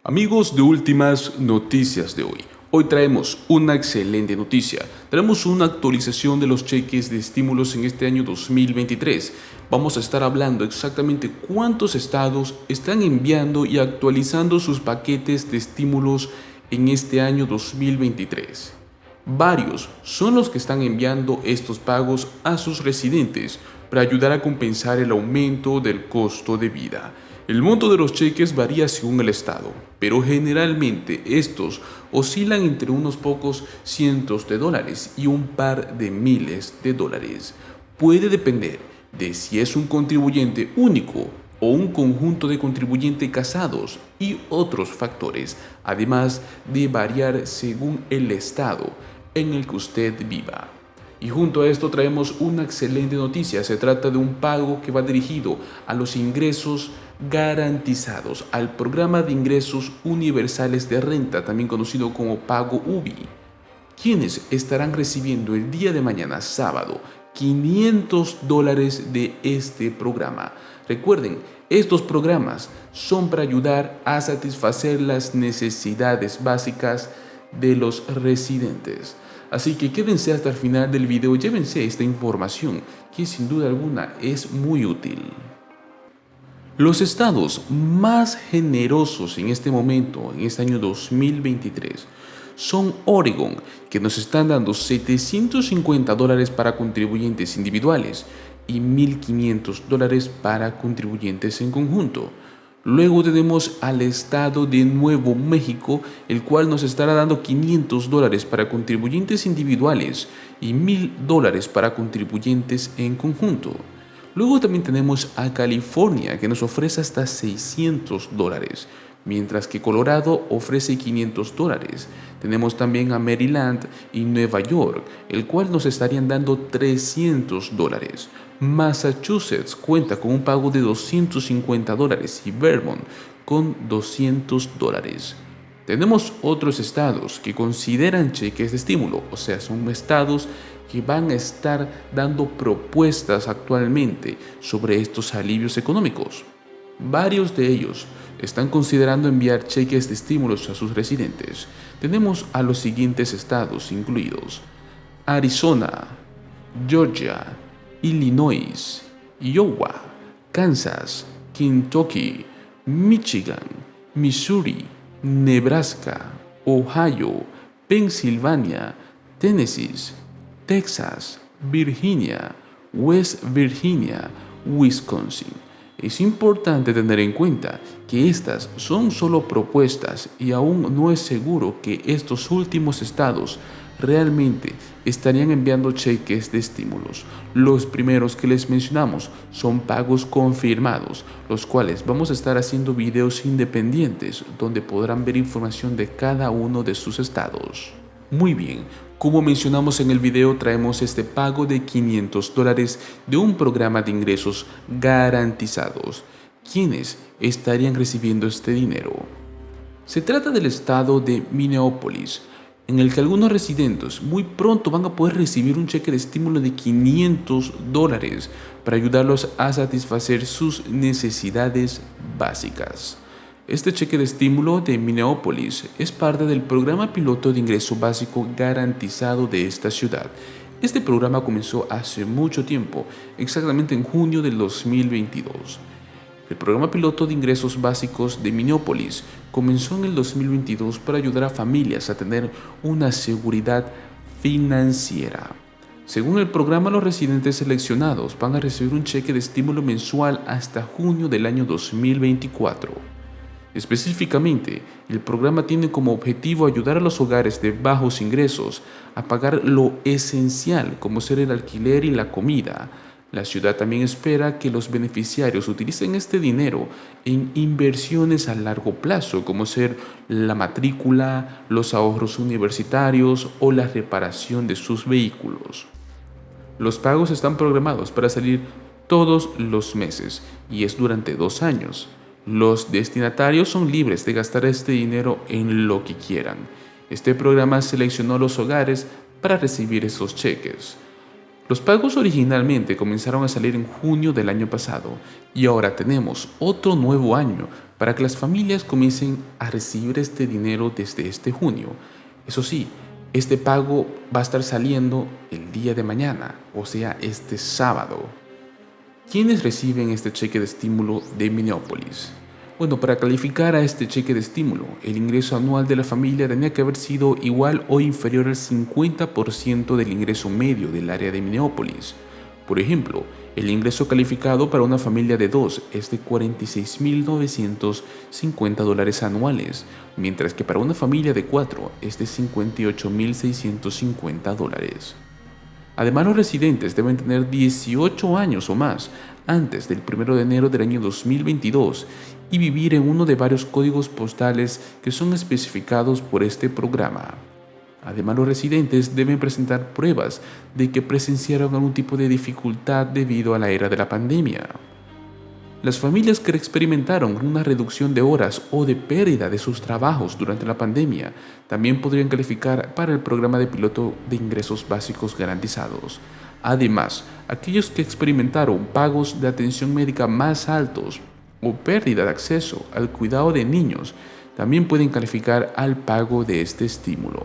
Amigos de Últimas Noticias de hoy traemos una excelente noticia. Traemos una actualización de los cheques de estímulos en este año 2023. Vamos a estar hablando exactamente cuántos estados están enviando y actualizando sus paquetes de estímulos en este año 2023. Varios son los que están enviando estos pagos a sus residentes para ayudar a compensar el aumento del costo de vida. El monto de los cheques varía según el estado, pero generalmente estos oscilan entre unos pocos cientos de dólares y un par de miles de dólares. Puede depender de si es un contribuyente único o un conjunto de contribuyentes casados y otros factores, además de variar según el estado en el que usted viva. Y junto a esto traemos una excelente noticia. Se trata de un pago que va dirigido a los ingresos garantizados, al programa de ingresos universales de renta, también conocido como pago UBI, quienes estarán recibiendo el día de mañana, sábado, $500 de este programa. Recuerden, estos programas son para ayudar a satisfacer las necesidades básicas de los residentes. Así que quédense hasta el final del video y llévense esta información que sin duda alguna es muy útil. Los estados más generosos en este momento, en este año 2023, son Oregon, que nos están dando $750 para contribuyentes individuales y $1,500 para contribuyentes en conjunto. Luego tenemos al estado de Nuevo México, el cual nos estará dando $500 para contribuyentes individuales y $1,000 para contribuyentes en conjunto. Luego también tenemos a California, que nos ofrece hasta $600, mientras que Colorado ofrece $500. Tenemos también a Maryland y Nueva York, el cual nos estarían dando $300. Massachusetts cuenta con un pago de $250 y Vermont con $200. Tenemos otros estados que consideran cheques de estímulo, o sea, son estados que van a estar dando propuestas actualmente sobre estos alivios económicos. Varios de ellos están considerando enviar cheques de estímulos a sus residentes. Tenemos a los siguientes estados incluidos: Arizona, Georgia, Illinois, Iowa, Kansas, Kentucky, Michigan, Missouri, Nebraska, Ohio, Pensilvania, Tennessee, Texas, Virginia, West Virginia, Wisconsin. Es importante tener en cuenta que estas son solo propuestas y aún no es seguro que estos últimos estados realmente estarían enviando cheques de estímulos. Los primeros que les mencionamos son pagos confirmados, los cuales vamos a estar haciendo videos independientes donde podrán ver información de cada uno de sus estados. Muy bien, como mencionamos en el video, traemos este pago de $500 de un programa de ingresos garantizados. ¿Quiénes estarían recibiendo este dinero? Se trata del estado de Minneapolis, en el que algunos residentes muy pronto van a poder recibir un cheque de estímulo de $500 para ayudarlos a satisfacer sus necesidades básicas. Este cheque de estímulo de Minneapolis es parte del programa piloto de ingreso básico garantizado de esta ciudad. Este programa comenzó hace mucho tiempo, exactamente en junio del 2022. El programa piloto de ingresos básicos de Minneapolis comenzó en el 2022 para ayudar a familias a tener una seguridad financiera. Según el programa, los residentes seleccionados van a recibir un cheque de estímulo mensual hasta junio del año 2024. Específicamente, el programa tiene como objetivo ayudar a los hogares de bajos ingresos a pagar lo esencial, como ser el alquiler y la comida. La ciudad también espera que los beneficiarios utilicen este dinero en inversiones a largo plazo, como ser la matrícula, los ahorros universitarios o la reparación de sus vehículos. Los pagos están programados para salir todos los meses y es durante 2 años. Los destinatarios son libres de gastar este dinero en lo que quieran. Este programa seleccionó los hogares para recibir esos cheques. Los pagos originalmente comenzaron a salir en junio del año pasado y ahora tenemos otro nuevo año para que las familias comiencen a recibir este dinero desde este junio. Eso sí, este pago va a estar saliendo el día de mañana, o sea, este sábado. ¿Quiénes reciben este cheque de estímulo de Minneapolis? Bueno, para calificar a este cheque de estímulo, el ingreso anual de la familia tenía que haber sido igual o inferior al 50% del ingreso medio del área de Minneapolis. Por ejemplo, el ingreso calificado para una familia de 2 es de $46,950 anuales, mientras que para una familia de 4 es de $58,650. Además, los residentes deben tener 18 años o más antes del 1 de enero del año 2022 y vivir en uno de varios códigos postales que son especificados por este programa. Además, los residentes deben presentar pruebas de que presenciaron algún tipo de dificultad debido a la era de la pandemia. Las familias que experimentaron una reducción de horas o de pérdida de sus trabajos durante la pandemia también podrían calificar para el programa de piloto de ingresos básicos garantizados. Además, aquellos que experimentaron pagos de atención médica más altos o pérdida de acceso al cuidado de niños también pueden calificar al pago de este estímulo.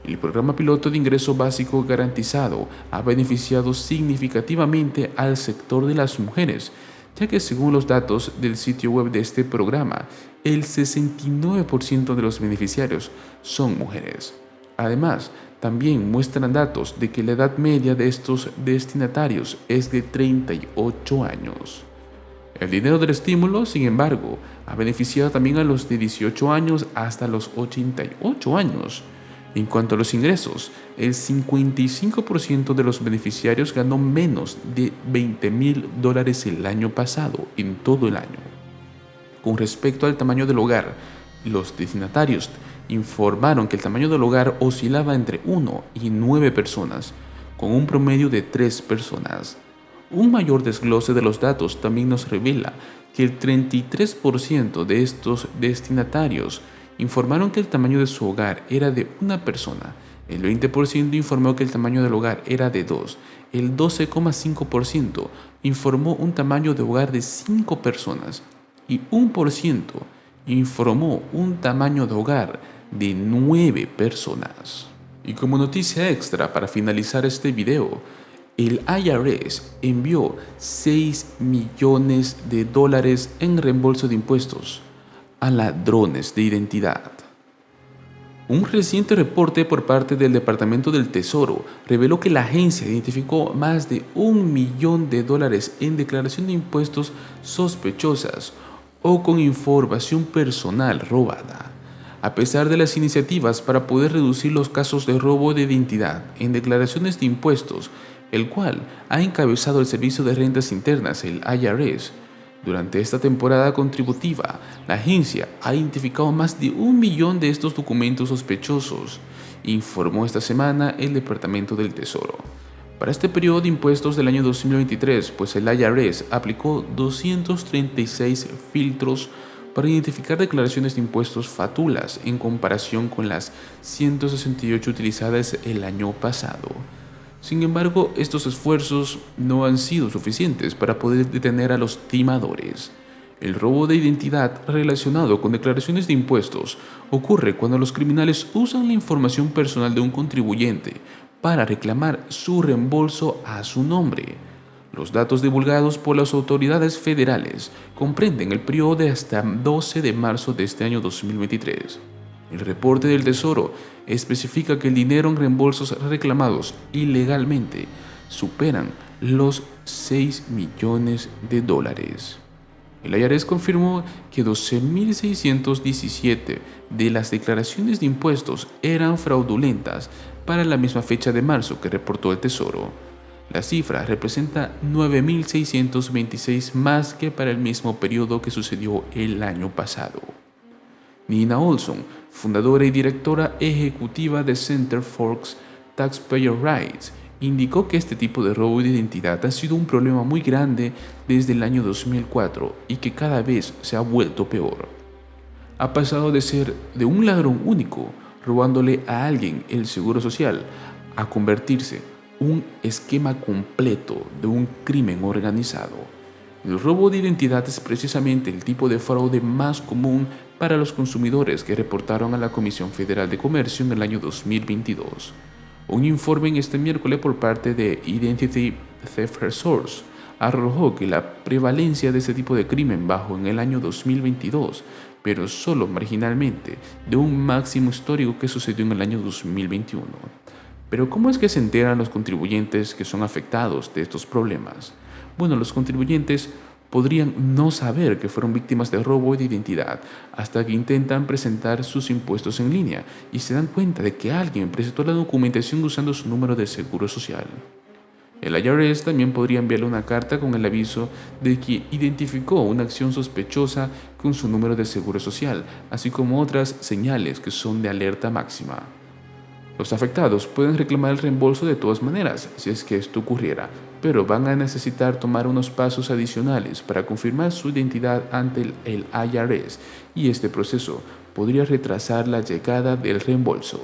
El programa piloto de ingreso básico garantizado ha beneficiado significativamente al sector de las mujeres, ya que según los datos del sitio web de este programa, el 69% de los beneficiarios son mujeres. Además, también muestran datos de que la edad media de estos destinatarios es de 38 años. El dinero del estímulo, sin embargo, ha beneficiado también a los de 18 años hasta los 88 años. En cuanto a los ingresos, el 55% de los beneficiarios ganó menos de $20,000 el año pasado, en todo el año. Con respecto al tamaño del hogar, los destinatarios informaron que el tamaño del hogar oscilaba entre 1 y 9 personas, con un promedio de 3 personas. Un mayor desglose de los datos también nos revela que el 33% de estos destinatarios informaron que el tamaño de su hogar era de una persona, el 20% informó que el tamaño del hogar era de 2, el 12,5% informó un tamaño de hogar de 5 personas y 1% informó un tamaño de hogar de 9 personas. Y como noticia extra para finalizar este video, el IRS envió $6 millones en reembolso de impuestos a ladrones de identidad. Un reciente reporte por parte del Departamento del Tesoro reveló que la agencia identificó más de $1 millón en declaración de impuestos sospechosas o con información personal robada. A pesar de las iniciativas para poder reducir los casos de robo de identidad en declaraciones de impuestos, el cual ha encabezado el Servicio de Rentas Internas, el IRS, durante esta temporada contributiva, la agencia ha identificado más de 1 millón de estos documentos sospechosos, informó esta semana el Departamento del Tesoro. Para este periodo de impuestos del año 2023, pues el IRS aplicó 236 filtros para identificar declaraciones de impuestos fatulas en comparación con las 168 utilizadas el año pasado. Sin embargo, estos esfuerzos no han sido suficientes para poder detener a los timadores. El robo de identidad relacionado con declaraciones de impuestos ocurre cuando los criminales usan la información personal de un contribuyente para reclamar su reembolso a su nombre. Los datos divulgados por las autoridades federales comprenden el periodo de hasta 12 de marzo de este año 2023. El reporte del Tesoro especifica que el dinero en reembolsos reclamados ilegalmente superan los $6 millones. El IRS confirmó que 12.617 de las declaraciones de impuestos eran fraudulentas para la misma fecha de marzo que reportó el Tesoro. La cifra representa 9.626 más que para el mismo periodo que sucedió el año pasado. Nina Olson, fundadora y directora ejecutiva de Center for Taxpayer Rights, indicó que este tipo de robo de identidad ha sido un problema muy grande desde el año 2004 y que cada vez se ha vuelto peor. Ha pasado de ser de un ladrón único, robándole a alguien el seguro social, a convertirse en un esquema completo de un crimen organizado. El robo de identidad es precisamente el tipo de fraude más común para los consumidores que reportaron a la Comisión Federal de Comercio en el año 2022. Un informe en este miércoles por parte de Identity Theft Resource arrojó que la prevalencia de este tipo de crimen bajó en el año 2022, pero solo marginalmente de un máximo histórico que sucedió en el año 2021. Pero ¿cómo es que se enteran los contribuyentes que son afectados de estos problemas? Bueno, los contribuyentes podrían no saber que fueron víctimas de robo de identidad hasta que intentan presentar sus impuestos en línea y se dan cuenta de que alguien presentó la documentación usando su número de seguro social. El IRS también podría enviarle una carta con el aviso de que identificó una acción sospechosa con su número de seguro social, así como otras señales que son de alerta máxima. Los afectados pueden reclamar el reembolso de todas maneras, si es que esto ocurriera, pero van a necesitar tomar unos pasos adicionales para confirmar su identidad ante el IRS y este proceso podría retrasar la llegada del reembolso.